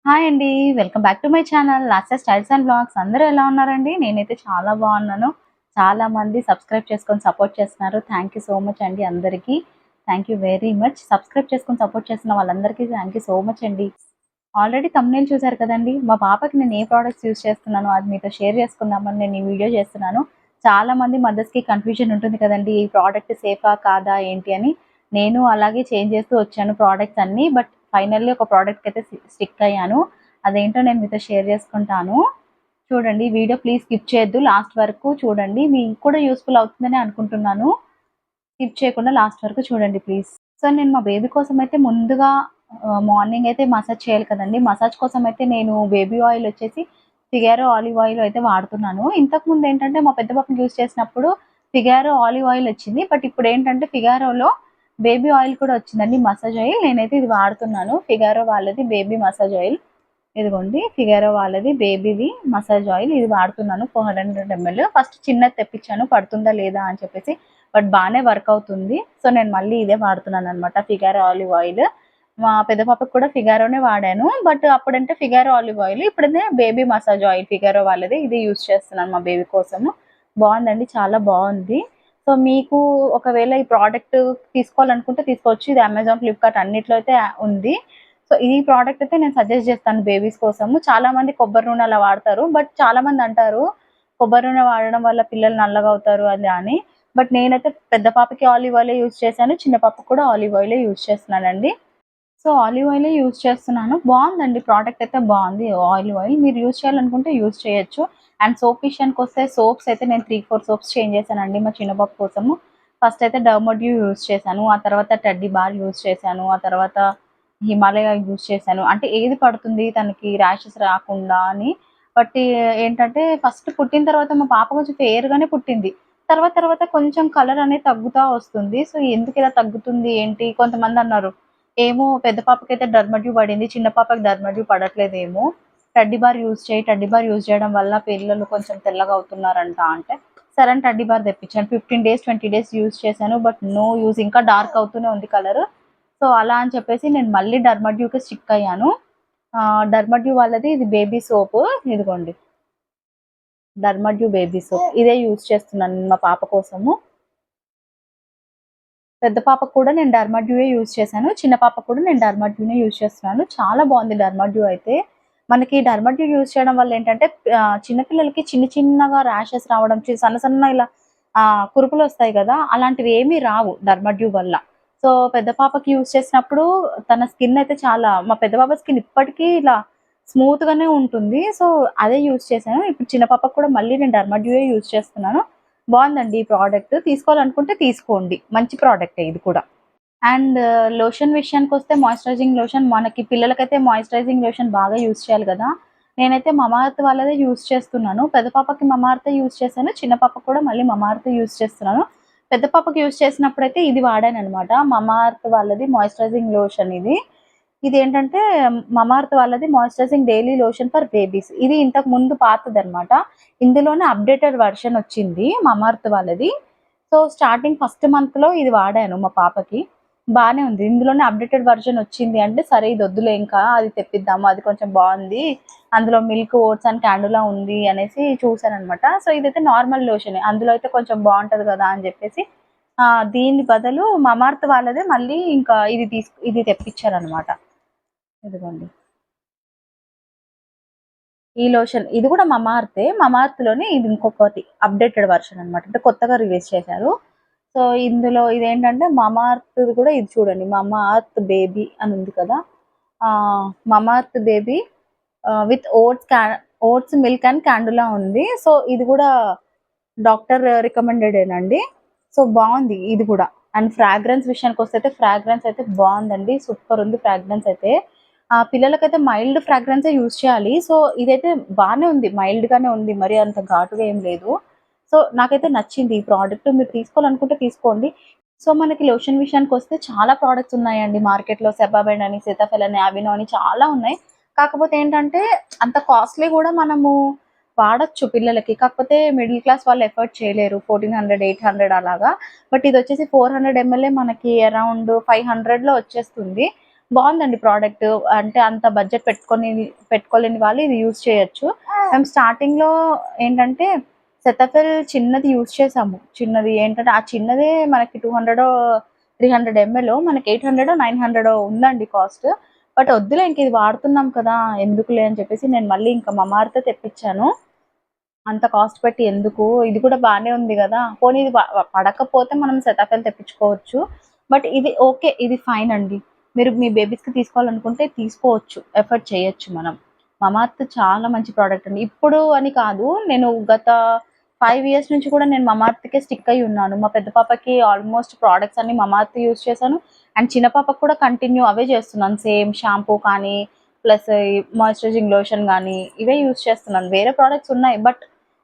Hi అండి. Welcome back to my channel Lasya styles and vlogs. అందరూ ఎలా ఉన్నారండి? నేనైతే చాలా బాగున్నాను. చాలా మంది సబ్స్క్రైబ్ చేసుకొని సపోర్ట్ చేస్తున్నారు. థ్యాంక్ యూ సో మచ్ అండి అందరికీ. Thank you very much. Subscribe చేసుకొని సపోర్ట్ చేస్తున్న వాళ్ళందరికీ థ్యాంక్ యూ సో మచ్ అండి. ఆల్రెడీ థంబ్‌నెయిల్ చూసారు కదండీ! మా పాపకి నేను ఏ ప్రొడక్ట్స్ యూజ్ చేస్తున్నానో అది మీతో షేర్ చేసుకుందామని నేను ఈ వీడియో చేస్తున్నాను. చాలామంది మదర్స్‌కి కన్‌ఫ్యూజన్ ఉంటుంది కదండీ! ఈ ప్రొడక్ట్ సేఫా? కాదా? ఏంటి అని. నేను అలాగే చేంజ్ చేస్తూ వచ్చాను ప్రొడక్ట్స్ అన్నీ. బట్ ఫైనల్లీ ఒక ప్రొడక్ట్‌కి అయితే స్టిక్ అయ్యాను. అదేంటో నేను మీతో షేర్ చేసుకుంటాను. చూడండి వీడియో ప్లీజ్ స్కిప్ చేయొద్దు. లాస్ట్ వరకు చూడండి. మీకు కూడా యూజ్‌ఫుల్ అవుతుందని అనుకుంటున్నాను. స్కిప్ చేయకుండా లాస్ట్ వరకు చూడండి ప్లీజ్. సో, నేను మా బేబీ కోసమైతే ముందుగా మార్నింగ్ అయితే మసాజ్ చేయాలి కదండీ! మసాజ్ కోసమైతే నేను బేబీ ఆయిల్ వచ్చేసి ఫిగారో ఆలివ్ ఆయిల్ అయితే వాడుతున్నాను. ఇంతకుముందు ఏంటంటే మా పెద్ద పాపని యూజ్ చేసినప్పుడు ఫిగారో ఆలివ్ ఆయిల్ వచ్చింది. బట్ ఇప్పుడేంటంటే ఫిగారోలో బేబీ ఆయిల్ కూడా వచ్చిందండి మసాజ్ ఆయిల్. నేనైతే ఇది వాడుతున్నాను. ఫిగారో వాళ్ళది బేబీ మసాజ్ ఆయిల్. ఇదిగోండి ఫిగారో వాళ్ళది బేబీది మసాజ్ ఆయిల్ ఇది వాడుతున్నాను 400 ఎంఎల్. ఫస్ట్ చిన్నది తెప్పించాను పడుతుందా లేదా అని చెప్పేసి. బట్ బానే వర్క్ అవుతుంది. సో, నేను మళ్ళీ ఇదే వాడుతున్నాననమాట ఫిగారో ఆలివ్ ఆయిల్. మా పెద్ద పాపకి కూడా ఫిగారోనే వాడాను. బట్ అప్పుడంటే ఫిగారో ఆలివ్ ఆయిల్. ఇప్పుడైతే బేబీ మసాజ్ ఆయిల్ ఫిగారో వాళ్ళది ఇది యూజ్ చేస్తున్నాను మా బేబీ కోసము. బావుందండి. చాలా బావుంది. సో, మీకు ఒకవేళ ఈ ప్రోడక్ట్ తీసుకోవాలనుకుంటే తీసుకోవచ్చు. ఇది అమెజాన్, ఫ్లిప్‌కార్ట్ అన్నిట్లో అయితే ఉంది. సో, ఈ ప్రోడక్ట్ అయితే నేను సజెస్ట్ చేస్తాను బేబీస్ కోసము. చాలామంది కొబ్బరి నూనె అలా వాడతారు. బట్ చాలామంది అంటారు, కొబ్బరి నూనె వాడడం వల్ల పిల్లలు నల్లగవుతారు అది అని. బట్ నేనైతే పెద్ద పాపకి ఆలివ్ ఆయిలే యూజ్ చేశాను. చిన్న పాపకి కూడా ఆలివ్ ఆయిలే యూజ్ చేస్తున్నానండి. సో, ఆలివ్ ఆయిలే యూజ్ చేస్తున్నాను. బావుందండి ప్రోడక్ట్ అయితే బావుంది. ఆలివ్ ఆయిల్ మీరు యూజ్ చేయాలనుకుంటే యూజ్ చేయొచ్చు. అండ్ సోప్ విషయానికొస్తే సోప్స్ అయితే నేను 3, 4 సోప్స్ చేంజ్ చేశానండి మా చిన్న పాప కోసము. ఫస్ట్ అయితే డర్మాడ్యూ యూజ్ చేశాను. ఆ తర్వాత టెడ్డీ బార్ యూజ్ చేశాను. ఆ తర్వాత హిమాలయ యూజ్ చేశాను. అంటే ఏది పడుతుంది తనకి ర్యాషెస్ రాకుండా అని. బట్ ఏంటంటే ఫస్ట్ పుట్టిన తర్వాత మా పాప కొంచెం ఫెయిర్‌గానే పుట్టింది. తర్వాత తర్వాత కొంచెం కలర్ అనేది తగ్గుతా వస్తుంది. సో, ఎందుకిలా తగ్గుతుంది ఏంటి? కొంతమందన్నారు. ఏమో పెద్ద పాపకైతే డర్మాడ్యూ పడింది. చిన్న పాపకి డర్మాడ్యూ పడట్లేదేమో. టెడ్డీ బార్ యూజ్ చేయి. టెడ్డీ బార్ యూజ్ చేయడం వల్ల పిల్లలు కొంచెం తెల్లగా అవుతున్నారంట అంటే, సరే అని టెడ్డీ బార్ తెప్పించాను. 15 డేస్, 20 డేస్ యూజ్ చేశాను. బట్ నో యూజ్ ఇంకా డార్క్ అవుతూనే ఉంది కలరు. సో, అలా అని చెప్పేసి నేను మళ్ళీ డర్మాడ్యూకి స్టిక్ అయ్యాను. డర్మాడ్యూ వాళ్ళది ఇది బేబీ సోపు. ఇదిగోండి. డర్మాడ్యూ బేబీ సోప్. ఇదే యూజ్ చేస్తున్నాను నేను మా పాప కోసము. పెద్ద పాపకు కూడా నేను డర్మాడ్యూయే యూజ్ చేశాను. చిన్న పాపకు కూడా నేను డర్మాడ్యూనే యూజ్ చేస్తున్నాను. చాలా బావుంది డర్మాడ్యూ అయితే. మనకి డర్మాడ్యూ యూజ్ చేయడం వల్ల ఏంటంటే చిన్న పిల్లలకి చిన్న చిన్నగా ర్యాషెస్ రావడం, సన్న సన్న ఇలా కురుపులొస్తాయి గదా! అలాంటివి ఏమీ రావు డర్మాడ్యూ వల్ల. సో, పెద్ద పాపకి యూజ్ చేసినప్పుడు తన స్కిన్ అయితే చాలా మా పెద్ద పాప స్కిన్ ఇప్పటికీ ఇలా స్మూత్‌గానే ఉంటుంది. సో, అదే యూజ్ చేశాను. ఇప్పుడు చిన్న పాపకు కూడా మళ్ళీ నేను డర్మాడ్యూయే యూజ్ చేస్తున్నాను. బావుందండి ఈ ప్రోడక్ట్. తీసుకోవాలనుకుంటే తీసుకోండి. మంచి ప్రోడక్టే ఇది కూడా. అండ్ లోషన్ విషయానికొస్తే మాయిశ్చరైజింగ్ లోషన్ మనకి పిల్లలకైతే మాయిశ్చరైజింగ్ లోషన్ బాగా యూజ్ చేయాలి గదా! నేనైతే మమాఎర్త్ వాళ్ళదే యూజ్ చేస్తున్నాను. పెద్ద పాపకి మమాఎర్తే యూజ్ చేశాను. చిన్న పాపకి కూడా మళ్ళీ మమాఎర్తే యూజ్ చేస్తున్నాను. పెద్ద పాపకి యూజ్ చేసినప్పుడైతే ఇది వాడాననమాట. మమాఎర్త్ వాళ్ళది మాయిశ్చరైజింగ్ లోషన్ ఇది. ఇదేంటంటే మమాఎర్త్ వాళ్ళది moisturising daily lotion for babies. ఇది ఇంతకు ముందు పాతదనమాట. ఇందులోనే అప్‌డేటెడ్ వెర్షన్ వచ్చింది మమాఎర్త్ వాళ్ళది. సో, స్టార్టింగ్ ఫస్ట్ మంత్‌లో ఇది వాడాను మా పాపకి. బానే ఉంది. ఇందులోనే అప్‌డేటెడ్ వెర్షన్ వచ్చింది అంటే, సరే ఇదొద్దులే ఇంకా అది తెప్పిద్దాము. అది కొంచెం బావుంది. అందులో మిల్క్, ఓట్స్ అండ్ క్యానులా ఉంది అనేసి చూసాననమాట. సో, ఇదైతే నార్మల్ లోషనే. అందులో అయితే కొంచెం బావుంటది గదా! అని జెప్పేసి దీని బదులు మమార్త్ వాళ్ళదే మళ్ళీ ఇంకా ఇది తెప్పిచ్చారనమాట. ఇదిగోండి. ఈ లోషన్ ఇది గూడా మమార్తే. మమార్త్‌లోనే ఇది ఇంకొకటి అప్‌డేటెడ్ వెర్షన్ అనమాట. అంటే కొత్తగా రిలీజ్ చేశారు. సో, ఇందులో ఇదేంటంటే మమార్త్‌ది కూడా ఇది చూడండి. మమార్త్ బేబీ అని ఉంది కదా! Mamaearth baby with oats, milk and calendula ఉంది. సో, ఇది గూడా డాక్టర్ రికమెండెడేనండి. సో, బావుంది ఇది గూడా. అండ్ ఫ్రాగ్రెన్స్ విషయానికొస్తే ఫ్రాగ్రెన్స్ అయితే బావుందండి. సూపర్ ఉంది ఫ్రాగ్రెన్స్ అయితే. పిల్లలకైతే మైల్డ్ ఫ్రాగ్రెన్సే యూజ్ చేయాలి. సో, ఇదైతే బానే ఉంది. మైల్డ్‌గానే ఉంది. మరీ అంత ఘాటుగా ఏం లేదు. సో, నాకైతే నచ్చింది ఈ ప్రొడక్ట్. మీరు తీసుకోవాలనుకుంటే తీసుకోండి. సో, మనకి లోషన్ విషయానికొస్తే చాలా ప్రొడక్ట్స్ ఉన్నాయండి మార్కెట్‌లో. సెబాబెండ్ అని, సీతాఫల్ అని, అవినో అని చాలా ఉన్నాయి. కాకపోతే ఏంటంటే అంత కాస్ట్‌లీ గూడా మనము వాడొచ్చు పిల్లలకి. కాకపోతే మిడిల్ క్లాస్ వాళ్ళు ఎఫర్డ్ చేయలేరు. 1400, 800 అలాగా. బట్ ఇదొచ్చేసి 400 ఎంఎల్ఏ మనకి అరౌండ్ 500లో వచ్చేస్తుంది. బాగుందండి ప్రోడక్ట్. అంటే అంత బడ్జెట్ పెట్టుకోలేని వాళ్ళు ఇది యూజ్ చేయొచ్చు. మేము స్టార్టింగ్‌లో ఏంటంటే సెటఫిల్ చిన్నది యూజ్ చేసాము. చిన్నది ఏంటంటే ఆ చిన్నదే మనకి 200 300 ఎంఎల్ మనకి 800 900 ఉందండి కాస్ట్. బట్ వద్దులే ఇంక ఇది వాడుతున్నాం కదా! ఎందుకులే అని చెప్పేసి నేను మళ్ళీ ఇంకా మమార్తే తెప్పించాను. అంత కాస్ట్ పెట్టి ఎందుకు? ఇది కూడా బానే ఉంది గదా! పోనీ ఇది పడకపోతే మనం సెటాఫిల్ తెప్పించుకోవచ్చు. బట్ ఇది ఓకే. ఇది ఫైన్ అండి. మీరు మీ బేబీస్‌కి తీసుకోవాలనుకుంటే తీసుకోవచ్చు. ఎఫర్ట్ చేయొచ్చు మనం. మమార్త్ చాలా మంచి ప్రొడక్ట్ అండి. ఇప్పుడు అని కాదు. నేను గత 5 ఇయర్స్ నుంచి కూడా నేను మమార్త్‌కే స్టిక్ అయ్యి ఉన్నాను. మా పెద్ద పాపకి ఆల్మోస్ట్ ప్రొడక్ట్స్ అన్నీ మమార్త్ యూజ్ చేశాను. అండ్ చిన్న పాపకి కూడా కంటిన్యూ అవే చేస్తున్నాను. సేమ్ షాంపూ కానీ, ప్లస్ ఈ మాయిశ్చరైజింగ్ లోషన్ గానీ, ఇవే యూజ్ చేస్తున్నాను. వేరే ప్రొడక్ట్స్ ఉన్నాయి. But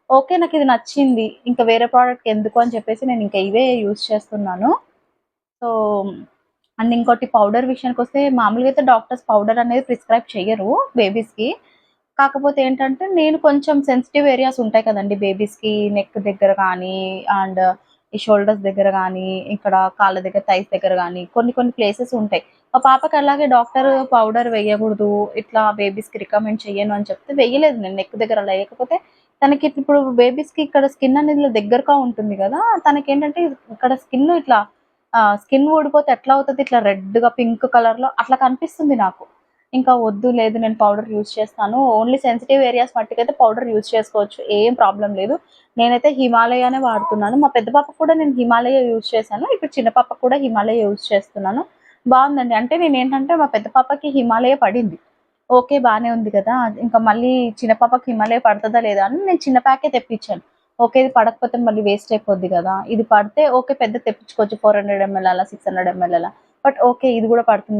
okay. నాకిది నచ్చింది. ఇంక వేరే ప్రోడక్ట్ ఎందుకు అని చెప్పేసి నేనింక ఇవే యూజ్ చేస్తున్నాను. సో, అండ్ ఇంకోటి పౌడర్ విషయానికొస్తే మామూలుగా అయితే డాక్టర్స్ పౌడర్ అనేది ప్రిస్క్రైబ్ చెయ్యరు బేబీస్‌కి. కాకపోతే ఏంటంటే, నేను కొంచెం సెన్సిటివ్ ఏరియాస్ ఉంటాయి కదండీ బేబీస్‌కి. నెక్ దగ్గర గానీ, అండ్ ఈ షోల్డర్స్ దగ్గర గానీ, ఇక్కడ కాళ్ళ దగ్గర, థైస్ దగ్గర గానీ, కొన్ని కొన్ని ప్లేసెస్ ఉంటాయి. మా పాపకి అలాగే డాక్టర్ పౌడర్ వేయగూడదు, ఇట్లా బేబీస్‌కి రికమెండ్ చెయ్యను అని చెప్తే వేయలేదు నేను నెక్ దగ్గర. లేకపోతే తనకి ఇప్పుడు బేబీస్‌కి ఇక్కడ స్కిన్ అనేది ఇలా దగ్గరగా ఉంటుంది గదా! తనకేంటంటే ఇక్కడ స్కిన్ ఇట్లా స్కిన్ ఊడిపోతే ఎట్లా అవుతది, ఇట్లా రెడ్‌గా పింక్ కలర్‌లో అట్లా కనిపిస్తుంది నాకు. ఇంకా వద్దు, లేదు నేను పౌడర్ యూజ్ చేస్తాను. ఓన్లీ సెన్సిటివ్ ఏరియాస్ మట్టుకైతే పౌడర్ యూజ్ చేసుకోవచ్చు. ఏం ప్రాబ్లమ్ లేదు. నేనైతే హిమాలయానే వాడుతున్నాను. మా పెద్ద పాపకు కూడా నేను హిమాలయ యూజ్ చేశాను. ఇప్పుడు చిన్న పాపకు కూడా హిమాలయ యూజ్ చేస్తున్నాను. బావుందండి. అంటే నేనేంటంటే మా పెద్ద పాపకి హిమాలయ పడింది. ఓకే. బానే ఉంది గదా! ఇంకా మళ్ళీ చిన్న పాపకి హిమాలయ పడతదా లేదా అని నేను చిన్న ప్యాకే తెప్పించాను. ఓకే. ఇది పడకపోతే మళ్ళీ వేస్ట్ అయిపోద్ది గదా! ఇది పడితే ఓకే. పెద్దది తెప్పించుకోవచ్చు 400 ఎంఎల్ అలా, 600 ఎంఎల్ అలా. But okay. ఇది గూడా పడుతుంది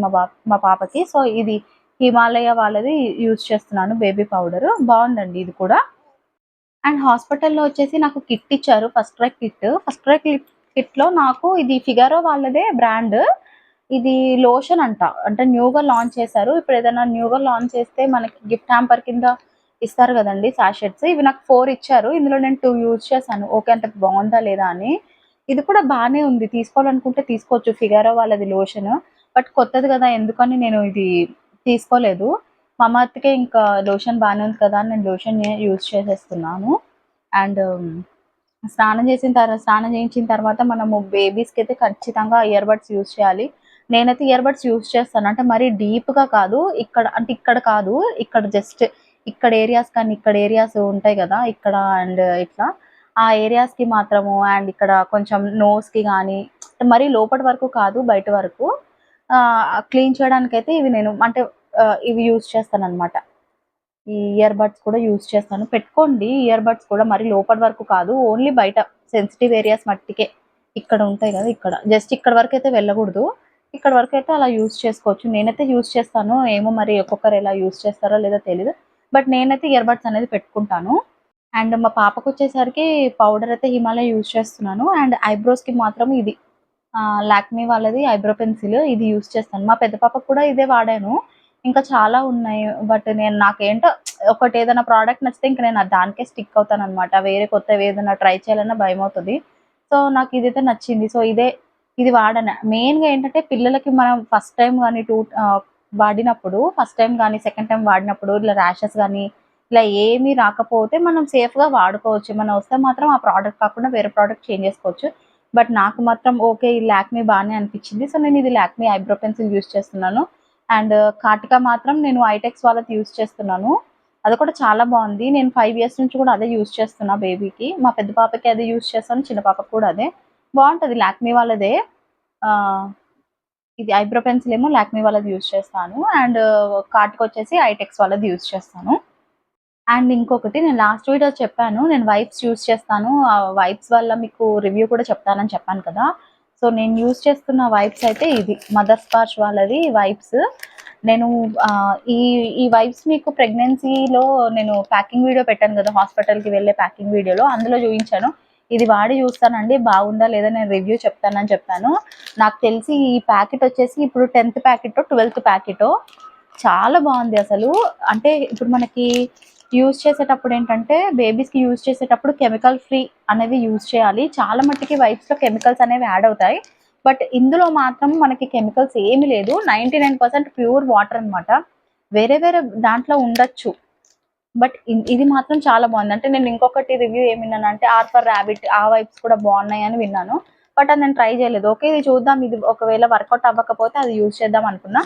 మా పాపకి. సో, ఇది హిమాలయ వాళ్ళది యూజ్ చేస్తున్నాను బేబీ పౌడరు. బావుందండి ఇది కూడా. అండ్ హాస్పిటల్‌లో వచ్చేసి నాకు కిట్ ఇచ్చారు. First cry kit. First cry కిట్‌లో నాకు ఇది ఫిగారో వాళ్ళదే బ్రాండ్. ఇది లోషన్ అంట. అంటే న్యూగా లాంచ్ చేశారు. ఇప్పుడు ఏదైనా న్యూగా లాంచ్ చేస్తే మనకి గిఫ్ట్ హ్యాంపర్ కింద ఇస్తారు గదండీ సాషెట్స్. ఇవి నాకు 4 ఇచ్చారు. ఇందులో నేను 2 యూజ్ చేశాను. ఓకే. అంటే బావుందా లేదా అని. ఇది కూడా బానే ఉంది. తీసుకోవాలనుకుంటే తీసుకోవచ్చు. ఫిగారో వాళ్ళది లోషన్. బట్ కొత్తది గదా! ఎందుకని నేను ఇది తీసుకోలేదు. మమార్త్‌కే ఇంకా లోషన్ బానే ఉంది కదా! అని నేను లోషనే యూజ్ చేసేస్తున్నాను. అండ్ స్నానం చేయించిన తర్వాత మనము బేబీస్‌కైతే ఖచ్చితంగా ఇయర్ బడ్స్ యూజ్ చేయాలి. నేనైతే ఇయర్ బడ్స్ యూజ్ చేస్తాను. అంటే మరీ డీప్‌గా కాదు. ఇక్కడ కాదు. ఇక్కడ జస్ట్ ఇక్కడ ఏరియాస్ కానీ, ఇక్కడ ఏరియాస్ ఉంటాయి గదా! ఇక్కడ అండ్ ఇట్లా. ఆ ఏరియాస్‌కి మాత్రము అండ్ ఇక్కడ కొంచెం నోస్‌కి గానీ, మరీ లోపటి వరకు కాదు, బయట వరకు. క్లీన్ చేయడానికైతే ఇవి నేను అంటే ఇవి యూజ్ చేస్తాననమాట. ఈ ఇయర్ బడ్స్ కూడా యూజ్ చేస్తాను. పెట్టుకోండి ఇయర్ బడ్స్ కూడా మరీ లోపటి వరకు కాదు. ఓన్లీ బయట సెన్సిటివ్ ఏరియాస్ మట్టికే. ఇక్కడ ఉంటాయి గదా! ఇక్కడ. జస్ట్ ఇక్కడి వరకైతే వెళ్ళగూడదు. ఇక్కడి వరకైతే అలా యూజ్ చేసుకోవచ్చు. నేనైతే యూజ్ చేస్తాను. ఏమో మరి ఒక్కొక్కరు ఎలా యూజ్ చేస్తారో లేదో తెలీదు. బట్ నేనైతే ఇయర్ బడ్స్ అనేది పెట్టుకుంటాను. అండ్ మా పాపకొచ్చేసరికి పౌడర్ అయితే హిమాలయ యూజ్ చేస్తున్నాను. అండ్ ఐబ్రోస్‌కి మాత్రం ఇది లాక్మీ వాళ్ళది ఐబ్రో పెన్సిల్ ఇది యూజ్ చేస్తాను. మా పెద్ద పాపకు కూడా ఇదే వాడాను. ఇంకా చాలా ఉన్నాయి. బట్ నాకేంటో ఒకటి ఏదైనా ప్రోడక్ట్ నచ్చితే ఇంక నేను దానికే స్టిక్ అవుతాననమాట. వేరే కొత్తవి ఏదైనా ట్రై చేయాలన్నా భయమవుతది. సో, నాకు ఇదైతే నచ్చింది. సో, ఇది వాడాను. మెయిన్‌గా ఏంటంటే పిల్లలకి మనం ఫస్ట్ టైమ్ గాని వాడినప్పుడు ఫస్ట్ టైమ్ గాని, సెకండ్ టైమ్ వాడినప్పుడు ఇలా ర్యాషెస్ గాని, ఇలా ఏమీ రాకపోతే మనం సేఫ్‌గా వాడుకోవచ్చు. ఏమన్నా వస్తే మాత్రం ఆ ప్రోడక్ట్ కాకుండా వేరే ప్రోడక్ట్ చేంజ్ చేసుకోవచ్చు. బట్ నాకు మాత్రం ఓకే. ఈ లాక్మీ బానే అనిపిచ్చింది. సో, నేనిది లాక్మీ ఐబ్రో పెన్సిల్ యూజ్ చేస్తున్నాను. అండ్ కాటికా మాత్రం నేను ఐటెక్స్ వాళ్ళది యూజ్ చేస్తున్నాను. అది కూడా చాలా బావుంది. నేను 5 ఇయర్స్ నుంచి కూడా అదే యూజ్ చేస్తున్నా బేబీకి. మా పెద్ద పాపకి అదే యూజ్ చేస్తాను. చిన్న పాపకి కూడా అదే. బావుంటది లాక్మీ వాళ్ళదే. ఆహ్, ఇది ఐబ్రో పెన్సిల్ ఏమో లాక్మీ వాళ్ళది యూజ్ చేస్తాను. అండ్ కాటుకొచ్చేసి ఐటెక్స్ వాళ్ళది యూజ్ చేస్తాను. అండ్ ఇంకొకటి నేను లాస్ట్ వీడియో చెప్పాను. నేను వైప్స్ యూజ్ చేస్తాను. ఆ వైప్స్ వల్ల మీకు రివ్యూ కూడా చెప్తానని చెప్పాను కదా! సో, నేను యూజ్ చేస్తున్న వైప్స్ అయితే ఇది. మదర్ స్పార్చ్ వాళ్ళది వైప్స్. నేను ఈ ఈ వైప్స్ మీకు ప్రెగ్నెన్సీలో నేను ప్యాకింగ్ వీడియో పెట్టాను కదా! హాస్పిటల్‌కి వెళ్ళే ప్యాకింగ్ వీడియోలో అందులో చూయించాను. ఇది వాడి చూస్తానండి బాగుందా లేదా నేను రివ్యూ చెప్తానని చెప్పాను. నాకు తెలిసి ఈ ప్యాకెట్ వచ్చేసి ఇప్పుడు 10థ్ ప్యాకెటో, 12థ్ ప్యాకెటో చాలా బావుంది అసలు. అంటే ఇప్పుడు మనకి యూజ్ చేసేటప్పుడు ఏంటంటే, బేబీస్‌కి యూజ్ చేసేటప్పుడు కెమికల్ ఫ్రీ అనేవి యూజ్ చేయాలి. చాలా మట్టికి వైప్స్‌లో కెమికల్స్ అనేవి యాడ్ అవుతాయి. బట్ ఇందులో మాత్రం మనకి కెమికల్స్ ఏమి లేదు. 99% ప్యూర్ వాటర్ అనమాట. వేరే వేరే దాంట్లో ఉండొచ్చు. బట్ ఇది మాత్రం చాలా బాగుంది. అంటే నేను ఇంకొకటి రివ్యూ ఏమి విన్నానంటే ఫర్ ర్యాబిట్ ఆ వైబ్స్ కూడా బాగున్నాయి అని విన్నాను. బట్ అది నేను ట్రై చేయలేదు. ఓకే, ఇది చూద్దాం, ఇది ఒకవేళ వర్కౌట్ అవ్వకపోతే అది యూజ్ చేద్దాం అనుకున్నా.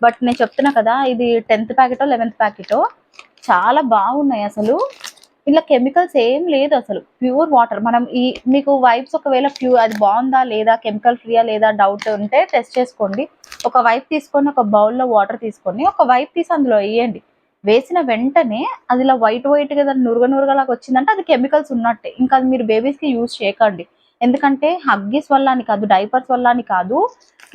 బట్ నేను చెప్తున్నా కదా, ఇది 10th ప్యాకెటో 11th ప్యాకెటో చాలా బాగున్నాయి అసలు. ఇలా కెమికల్స్ ఏం లేదు అసలు, ప్యూర్ వాటర్. మనం మీకు వైప్స్ ఒకవేళ ప్యూర్ అది బాగుందా లేదా, కెమికల్ ఫ్రీయా లేదా డౌట్ ఉంటే టెస్ట్ చేసుకోండి. ఒక వైప్ తీసుకొని ఒక బౌల్లో వాటర్ తీసుకొని ఒక వైప్ తీసి అందులో వేయండి. వేసిన వెంటనే అది ఇలా వైట్ గా నురగ నురగలాగా వచ్చిందంటే అది కెమికల్స్ ఉన్నట్టే. ఇంకా అది మీరు బేబీస్కి యూజ్ చేయకండి. ఎందుకంటే హగ్గీస్ వల్ల అని కాదు, డైపర్స్ వల్ల అని కాదు,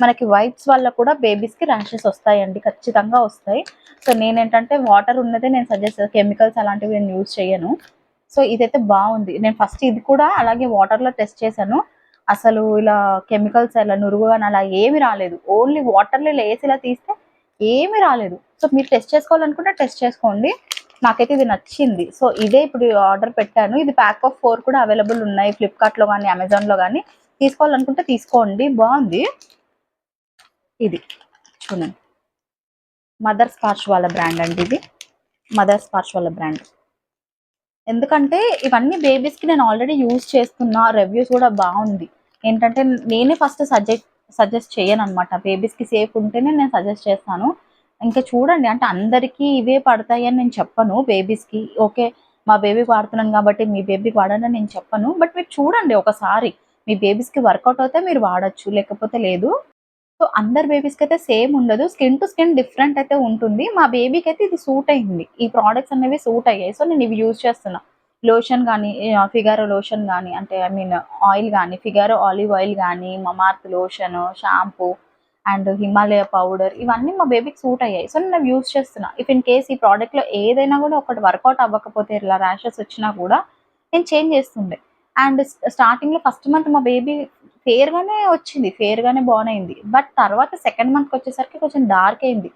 మనకి వైప్స్ వల్ల కూడా బేబీస్కి ర్యాషెస్ వస్తాయండి, ఖచ్చితంగా వస్తాయి. సో నేనేంటంటే వాటర్ ఉన్నదే నేను సజెస్ట్, కెమికల్స్ అలాంటివి నేను యూజ్ చేయను. సో ఇదైతే బాగుంది. నేను ఫస్ట్ ఇది కూడా అలాగే వాటర్లో టెస్ట్ చేశాను. అసలు ఇలా కెమికల్స్ అలా నురుగుగాని అలా ఏమి రాలేదు. ఓన్లీ వాటర్లో వేసి ఇలా తీస్తే ఏమి రాలేదు. సో మీరు టెస్ట్ చేసుకోవాలనుకుంటే టెస్ట్ చేసుకోండి. నాకైతే ఇది నచ్చింది. సో ఇదే ఇప్పుడు ఆర్డర్ పెట్టాను. ఇది ప్యాక్ ఆఫ్ 4 కూడా అవైలబుల్ ఉన్నాయి ఫ్లిప్కార్ట్లో కానీ అమెజాన్లో కానీ. తీసుకోవాలనుకుంటే తీసుకోండి, బాగుంది. ఇది చూడండి, మదర్ స్పార్చ్ వాళ్ళ బ్రాండ్ అండి ఇది. మదర్ స్పార్చ్ వాళ్ళ బ్రాండ్. ఎందుకంటే ఇవన్నీ బేబీస్కి నేను ఆల్రెడీ యూజ్ చేస్తున్నా, రివ్యూస్ కూడా బాగుంది. ఏంటంటే నేనే ఫస్ట్ సజెస్ట్ చేయను అనమాట. బేబీస్కి సేఫ్ ఉంటేనే నేను సజెస్ట్ చేస్తాను. ఇంకా చూడండి, అంటే అందరికీ ఇవే పడతాయి అని నేను చెప్పను. బేబీస్కి ఓకే, మా బేబీకి వాడుతున్నాను కాబట్టి మీ బేబీకి వాడండి అని నేను చెప్పను. బట్ మీరు చూడండి ఒకసారి, మీ బేబీస్కి వర్కౌట్ అయితే మీరు వాడచ్చు, లేకపోతే లేదు. సో అందరి బేబీస్కి అయితే సేమ్ ఉండదు, స్కిన్ టు స్కిన్ డిఫరెంట్ అయితే ఉంటుంది. మా బేబీకి అయితే ఇది సూట్ అయింది, ఈ ప్రోడక్ట్స్ అనేవి సూట్ అయ్యాయి. సో నేను ఇవి యూజ్ చేస్తున్నా. లోషన్ కానీ, ఫిగారో లోషన్ కానీ, అంటే ఐ మీన్ ఆయిల్ కానీ, ఫిగారో ఆలివ్ ఆయిల్ కానీ, Mamaearth lotion, shampoo and Himalaya powder, ఇవన్నీ మా బేబీకి సూట్ అయ్యాయి. సో నేను యూజ్ చేస్తున్నా. ఇఫ్ ఇన్ కేస్ ఈ ప్రోడక్ట్లో ఏదైనా కూడా ఒకటి వర్కౌట్ అవ్వకపోతే, ఇలా ర్యాషెస్ వచ్చినా కూడా నేను చేంజ్ చేస్తుండే. అండ్ స్టార్టింగ్లో ఫస్ట్ మంత్ మా బేబీ ఫేర్గానే వచ్చింది, ఫేర్గానే బాగునైంది. బట్ తర్వాత సెకండ్ మంత్కి వచ్చేసరికి కొంచెం డార్క్ అయింది.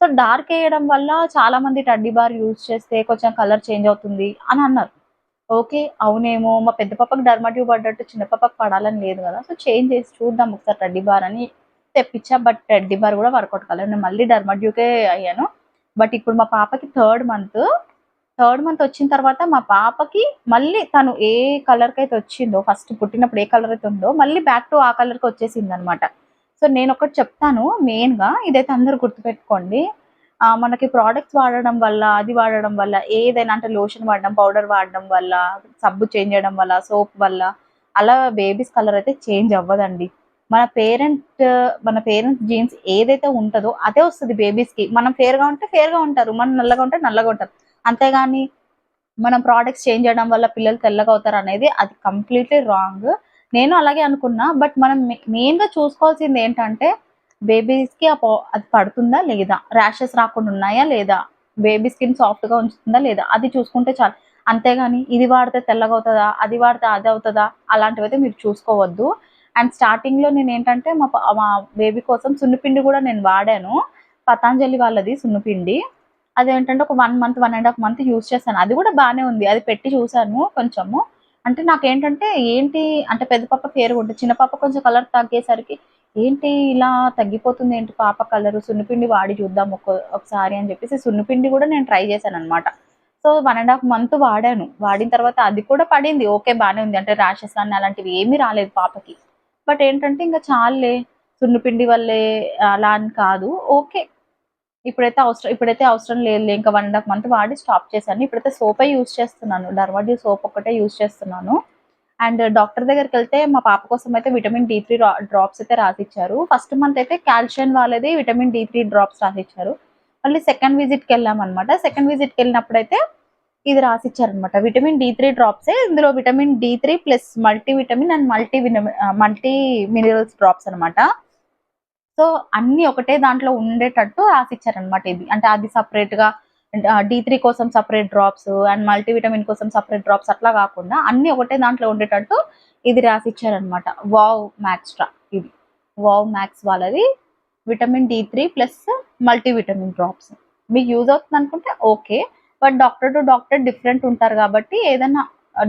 సో డార్క్ వేయడం వల్ల చాలా మంది టడ్డీ బార్ యూజ్ చేస్తే కొంచెం కలర్ చేంజ్ అవుతుంది అని అన్నారు. ఓకే, అవునేమో, మా పెద్ద పాపకి డర్మాట్యూబ్ పడ్డట్టు చిన్న పాపకి పడాలని లేదు కదా, సో చేంజ్ చేసి చూద్దాం ఒకసారి టడ్డీ బార్ అని తెప్పించా. బట్ టడ్డీ బార్ కూడా వర్కౌట్ కాలేదు, నేను మళ్ళీ డర్మాట్యూకే అయ్యాను. బట్ ఇప్పుడు మా పాపకి థర్డ్ మంత్ వచ్చిన తర్వాత మా పాపకి మళ్ళీ తను ఏ కలర్కి అయితే వచ్చిందో, ఫస్ట్ పుట్టినప్పుడు ఏ కలర్ అయితే ఉందో మళ్ళీ బ్యాక్ టు ఆ కలర్కి వచ్చేసింది అనమాట. సో నేను ఒకటి చెప్తాను మెయిన్గా, ఇదైతే అందరూ గుర్తుపెట్టుకోండి. మనకి ప్రోడక్ట్స్ వాడడం వల్ల, అది వాడడం వల్ల, ఏదైనా అంటే లోషన్ వాడడం, పౌడర్ వాడడం వల్ల, సబ్బు చేంజ్ చేయడం వల్ల, సోప్ వల్ల అలా బేబీస్ కలర్ అయితే చేంజ్ అవ్వదండి. మన పేరెంట్స్ జీన్స్ ఏదైతే ఉంటుందో అదే వస్తుంది బేబీస్కి. మనం ఫేర్గా ఉంటే ఫేర్గా ఉంటారు, మనం నల్లగా ఉంటే నల్లగా ఉంటారు. అంతేగాని మనం ప్రోడక్ట్స్ చేంజ్ చేయడం వల్ల పిల్లలు తెల్లగా అవుతారు అనేది అది కంప్లీట్లీ రాంగ్. నేను అలాగే అనుకున్నా. బట్ మనం మెయిన్గా చూసుకోవాల్సింది ఏంటంటే బేబీస్కి అది పడుతుందా లేదా, ర్యాషెస్ రాకుండా ఉన్నాయా లేదా, బేబీ స్కిన్ సాఫ్ట్గా ఉంచుతుందా లేదా, అది చూసుకుంటే చాలు. అంతేగాని ఇది వాడితే తెల్లగా అవుతుందా, అది వాడితే అది అవుతుందా, అలాంటివి అయితే మీరు చూసుకోవద్దు. అండ్ స్టార్టింగ్లో నేను ఏంటంటే మా బేబీ కోసం సున్నిపిండి కూడా నేను వాడాను, పతాంజలి వాళ్ళది సున్నిపిండి. అదేంటంటే ఒక 1 మంత్, 1.5 మంత్ యూజ్ చేశాను. అది కూడా బానే ఉంది. అది పెట్టి చూసాను కొంచెము. అంటే నాకేంటంటే అంటే పెద్ద పాప ఫేర్‌గా ఉంటది, చిన్న పాప కొంచెం కలర్ తగ్గేసరికి ఏంటి ఇలా తగ్గిపోతుంది ఏంటి పాప కలరు, సున్నిపిండి వాడి చూద్దాం ఒకసారి అని చెప్పేసి సున్నిపిండి కూడా నేను ట్రై చేశాననమాట. సో 1.5 మంత్ వాడాను. వాడిన తర్వాత అది కూడా పడింది. ఓకే, బానే ఉంది. అంటే ర్యాషెస్ కానీ అలాంటివి ఏమీ రాలేదు పాపకి. బట్ ఏంటంటే ఇంక చాలులే, సున్నిపిండి వల్లే అలా అని కాదు. ఓకే, ఇప్పుడైతే అవసరం లేదులే. ఇంకా 1.5 మంత్ వాడి స్టాప్ చేశాను. ఇప్పుడైతే సోపే యూజ్ చేస్తున్నాను. డర్మాడ్యూ సోప్ ఒక్కటే యూజ్ చేస్తున్నాను. అండ్ డాక్టర్ దగ్గరికెళ్తే మా పాప కోసం అయితే విటమిన్ డి3 డ్రాప్స్ అయితే రాసిచ్చారు. ఫస్ట్ మంత్ అయితే కాల్షియం వాళ్ళది విటమిన్ డి3 డ్రాప్స్ రాసిచ్చారు. మళ్ళీ సెకండ్ విజిట్‌కెళ్ళామనమాట. సెకండ్ విజిట్‌కెళ్ళినప్పుడైతే ఇది రాసిచ్చారనమాట. విటమిన్ డి3 డ్రాప్సే. ఇందులో vitamin D three plus multi vitamin and multi minerals drops అనమాట. సో అన్నీ ఒకటే దాంట్లో ఉండేటట్టు రాసిచ్చారనమాట ఇది. అంటే అది సెపరేట్‌గా డి3 కోసం సెపరేట్ డ్రాప్స్ అండ్ మల్టీవిటమిన్ కోసం సెపరేట్ డ్రాప్స్ అట్లా కాకుండా అన్నీ ఒకటే దాంట్లో ఉండేటట్టు ఇది రాసిచ్చారనమాట. వావ్ మ్యాక్స్‌ట్రా ఇది. వావ్ మ్యాక్స్ వాళ్ళది vitamin D three plus multivitamin drops. మీకు యూజ్ అవుతుందనుకుంటే okay. But doctor to doctor different ఉంటారు కాబట్టి ఏదన్నా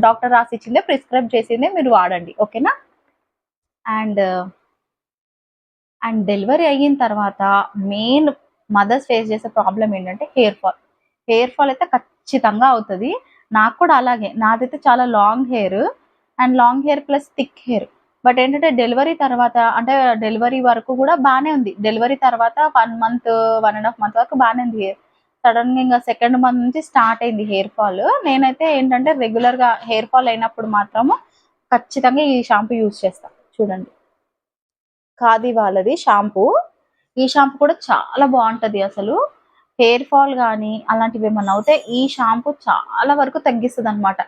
డాక్టర్ రాసిచ్చిందే ప్రిస్క్రైబ్ చేసిందే మీరు వాడండి. ఓకేనా? అండ్ అండ్ డెలివరీ అయిన తర్వాత మెయిన్ మదర్స్ ఫేస్ చేసే ప్రాబ్లమ్ ఏంటంటే హెయిర్ ఫాల్. హెయిర్ ఫాల్ అయితే ఖచ్చితంగా అవుతది. నాకు కూడా అలాగే. నాదైతే చాలా long hair and long hair plus thick hair. But ఏంటంటే డెలివరీ తర్వాత అంటే డెలివరీ వరకు కూడా బానే ఉంది. డెలివరీ తర్వాత 1 మంత్, 1 ½ మంత్ వరకు బానే ఉంది హెయిర్. సడెన్‌గా ఇంగ సెకండ్ మంత్ నుంచి స్టార్ట్ అయింది హెయిర్ ఫాల్. నేనైతే ఏంటంటే రెగ్యులర్‌గా హెయిర్ ఫాల్ అయినప్పుడు మాత్రము ఖచ్చితంగా ఈ షాంపూ యూజ్ చేస్తా. చూడండి. ఖాదీ వాళ్ళది షాంపూ. ఈ షాంపూ కూడా చాలా బావుంటది అసలు. హెయిర్ ఫాల్ గానీ, అలాంటివేమన్నా అవుతే ఈ షాంపూ చాలా వరకు తగ్గిస్తదనమాట.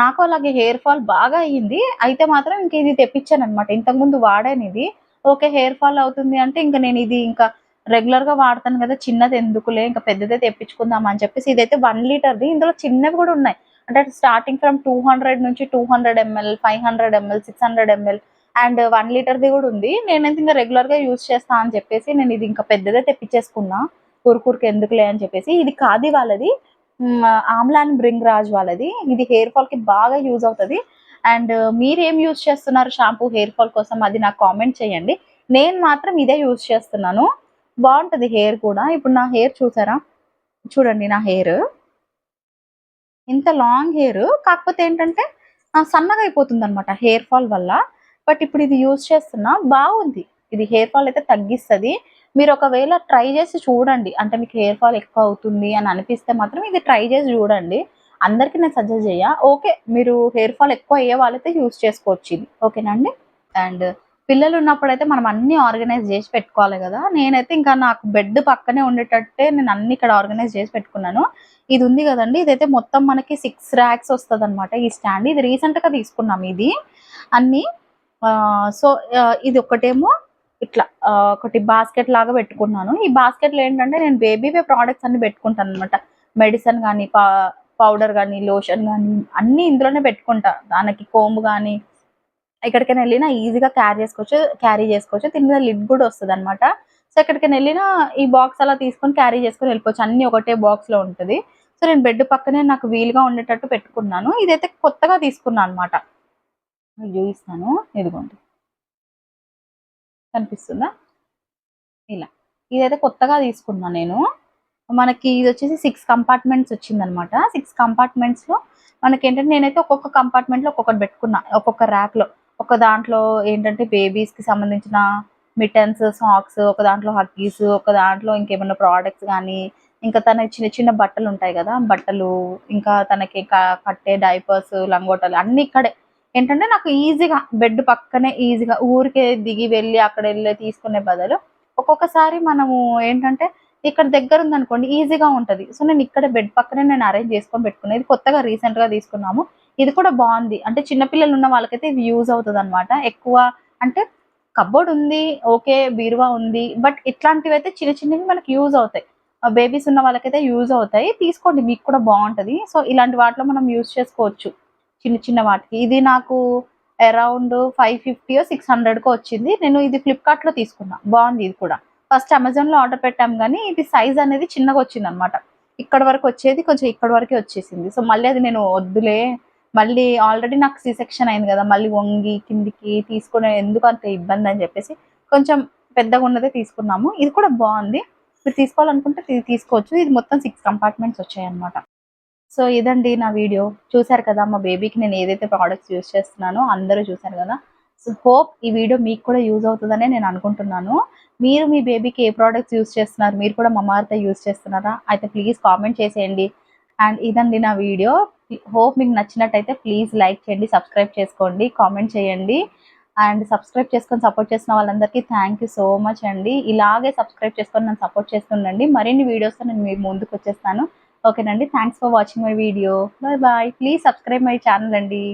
నాకు అలాగే హెయిర్ ఫాల్ బాగా అయ్యింది. అయితే మాత్రం ఇంక ఇది తెప్పిచ్చాననమాట. ఇంతకుముందు వాడానిది. ఓకే. హెయిర్ ఫాల్ అవుతుంది అంటే ఇంక నేనిది ఇంకా రెగ్యులర్‌గా వాడతాను గదా! చిన్నదెందుకులే ఇంక పెద్దదే తెప్పించుకుందాం అని చెప్పేసి ఇదైతే 1 లీటర్‌ది. ఇందులో చిన్నవి గూడా ఉన్నాయి. అంటే స్టార్టింగ్ ఫ్రమ్ 200 నుంచి 200 ఎంఎల్, 500 ఎంఎల్, 600 ఎంఎల్ అండ్ 1 లీటర్‌ది గూడా ఉంది. నేనైతే ఇంక రెగ్యులర్‌గా యూజ్ చేస్తా అని చెప్పేసి నేనిది ఇంకా పెద్దదే తెప్పించేసుకున్నా. ఊరుకూరికే ఎందుకులే అని చెప్పేసి. ఇది ఖాదీ వాళ్ళది. ఆమ్లా అండ్ బ్రింగ్‌రాజ్ వాళ్ళది. ఇది హెయిర్ ఫాల్‌కి బాగా యూజ్ అవుతది. అండ్ మీరేం యూజ్ చేస్తున్నారు షాంపూ హెయిర్ ఫాల్ కోసం అది నాకు కామెంట్ చేయండి. నేను మాత్రం ఇదే యూజ్ చేస్తున్నాను. బావుంటది హెయిర్ కూడా. ఇప్పుడు నా హెయిర్ చూసారా? చూడండి నా హెయిర్. ఇంత లాంగ్ హెయిర్ కాకపోతే ఏంటంటే సన్నగా అయిపోతుందనమాట హెయిర్ ఫాల్ వల్ల. బట్ ఇప్పుడు ఇది యూజ్ చేస్తున్నా బాగుంది. ఇది హెయిర్ ఫాల్ అయితే తగ్గిస్తది. మీరు ఒకవేళ ట్రై చేసి చూడండి. అంటే మీకు హెయిర్ ఫాల్ ఎక్కువ అవుతుంది అని అనిపిస్తే మాత్రం ఇది ట్రై చేసి చూడండి. అందరికి నేను సజెస్ట్ చేయా. ఓకే. మీరు హెయిర్ ఫాల్ ఎక్కువ అయ్యే వాళ్ళైతే యూజ్ చేసుకోవచ్చు ఇది. ఓకేనా అండి? అండ్ పిల్లలున్నప్పుడైతే మనం అన్నీ ఆర్గనైజ్ జేసి పెట్టుకోవాలి గదా! నేనైతే ఇంకా నాకు బెడ్ పక్కనే ఉండేటట్టే నేను అన్నీ ఇక్కడ ఆర్గనైజ్ చేసి పెట్టుకున్నాను. ఇది ఉంది గదండీ! ఇదైతే మొత్తం మనకి 6 ర్యాక్స్ వస్తదనమాట ఈ స్టాండ్. ఇది రీసెంట్‌గా తీసుకున్నాం ఇది. అన్నీ సో, ఇదొక్కటేమో ఇట్లా ఒకటి బాస్కెట్ లాగా పెట్టుకున్నాను. ఈ బాస్కెట్‌లో ఏంటంటే నేను బేబీవే ప్రొడక్ట్స్ అన్నీ పెట్టుకుంటాననమాట. మెడిసిన్ గానీ, పౌడర్ గానీ, లోషన్ గానీ అన్నీ ఇందులోనే పెట్టుకుంటా. దానికి కోంబ్ గానీ ఎక్కడికైనా ఎళ్ళినా ఈజీగా క్యారీ చేసుకోవచ్చు. దీని మీద లిడ్ గూడా వస్తదనమాట. సో, ఎక్కడికైనా ఎళ్ళినా ఈ బాక్స్ అలా తీసుకొని క్యారీ చేసుకొని వెళ్ళిపోవచ్చు. అన్నీ ఒకటే బాక్స్‌లో ఉంటది. సో, నేను బెడ్ పక్కనే నాకు వీలుగా ఉండేటట్టు పెట్టుకున్నాను. ఇదైతే కొత్తగా తీసుకున్నా అనమాట. మీకు చూపిస్తాను. ఇదిగోండి. కనిపిస్తుందా? ఇలా. ఇదైతే కొత్తగా తీసుకున్నా నేను. మనకి ఇదొచ్చేసి 6 కంపార్ట్మెంట్స్ వచ్చిందనమాట. 6 కంపార్ట్మెంట్స్‌లో మనకేంటంటే నేనైతే ఒక్కొక్క కంపార్ట్మెంట్‌లో ఒక్కొక్కటి పెట్టుకున్నా. ఒక్కొక్క ర్యాక్‌లో. ఒక దాంట్లో ఏంటంటే బేబీస్‌కి సంబంధించిన మిట్టన్స్, సాక్స్, ఒక దాంట్లో హగ్గీస్, ఒక దాంట్లో ఇంకేమన్నా ప్రొడక్ట్స్ గానీ, ఇంకా తనయి చిన్న చిన్న బట్టలుంటాయి గదా! బట్టలు, ఇంకా తనకి కట్టే డైపర్స్, లంగోటాలు అన్నీ ఇక్కడే. ఏంటంటే నాకు ఈజీగా బెడ్ పక్కనే ఈజీగా ఊరికే దిగి వెళ్లి అక్కడెళ్ళి తీసుకునే బదులు ఒక్కొక్కసారి మనము ఏంటంటే ఇక్కడ దగ్గరుందనుకోండి ఈజీగా ఉంటది. సో, నేనిక్కడే బెడ్ పక్కనే నేను అరేంజ్ చేసుకొని పెట్టుకున్నా. ఇది కొత్తగా రీసెంట్‌గా తీసుకున్నాము. ఇది కూడా బావుంది. అంటే చిన్న పిల్లలున్న వాళ్ళకైతే ఇది యూజ్ అవుతదనమాట. ఎక్కువ అంటే కప్‌బోర్డ్ ఉంది. ఓకే. బీరువా ఉంది. బట్ ఇట్లాంటివైతే చిన్న చిన్నవి మనకి యూజ్ అవుతాయి. బేబీస్ ఉన్న వాళ్ళకైతే యూజ్ అవుతాయి. తీసుకోండి మీకు కూడా బావుంటది. సో, ఇలాంటి వాటిలో మనం యూజ్ చేసుకోవచ్చు. చిన్న చిన్న వాటికి. ఇది నాకు అరౌండ్ 550 600కో వచ్చింది. నేను ఇది ఫ్లిప్‌కార్ట్‌లో తీసుకున్నా. బావుంది ఇది కూడా. ఫస్ట్ అమెజాన్‌లో ఆర్డర్ పెట్టాం గానీ, ఇది సైజ్ అనేది చిన్నగొచ్చిందనమాట. ఇక్కడి వరకు వచ్చేది కొంచెం ఇక్కడి వరకే వచ్చేసింది. సో, మళ్ళీ అది నేను వద్దులే, మళ్ళీ ఆల్రెడీ నాకు సి సెక్షన్ అయింది గదా! మళ్ళీ వంగి కిందికి తీసుకునే ఎందుకంత ఇబ్బందని జెప్పేసి కొంచెం పెద్దగున్నదే తీసుకున్నాము. ఇది కూడా బావుంది. మీరు తీసుకోవాలనుకుంటే తీసుకోవచ్చు. ఇది మొత్తం 6 కంపార్ట్మెంట్స్ వచ్చాయన్నమాట. సో, ఇదండి నా వీడియో. చూసారు కదా! మా బేబీకి నేను ఏదైతే ప్రొడక్ట్స్ యూజ్ చేస్తున్నానో అందరూ చూసారు గదా! సో, హోప్ ఈ వీడియో మీకు కూడా యూజ్ అవుతదనే నేను అనుకుంటున్నాను. మీరు మీ బేబీకి ఏ ప్రొడక్ట్స్ యూజ్ చేస్తున్నారు? మీరు కూడా మమార్త్ యూజ్ చేస్తున్నారా? అయితే ప్లీజ్ కామెంట్ చేసేయండి. అండ్ ఇదండి నా వీడియో. హోప్ మీకు నచ్చినట్టయితే ప్లీజ్ లైక్ చేయండి, సబ్స్క్రైబ్ చేసుకోండి, కామెంట్ చేయండి. అండ్ సబ్స్క్రైబ్ చేసుకొని సపోర్ట్ చేసిన వాళ్ళందరికీ థ్యాంక్ యూ సో మచ్ అండి. ఇలాగే సబ్స్క్రైబ్ చేసుకొని నన్ను సపోర్ట్ చేస్తుండండి. మరిన్ని వీడియోస్‌తో నేను మీ ముందుకొచ్చేస్తాను. ఓకేనండి. Thanks for watching my video. Bye bye. Please subscribe my channel అండి.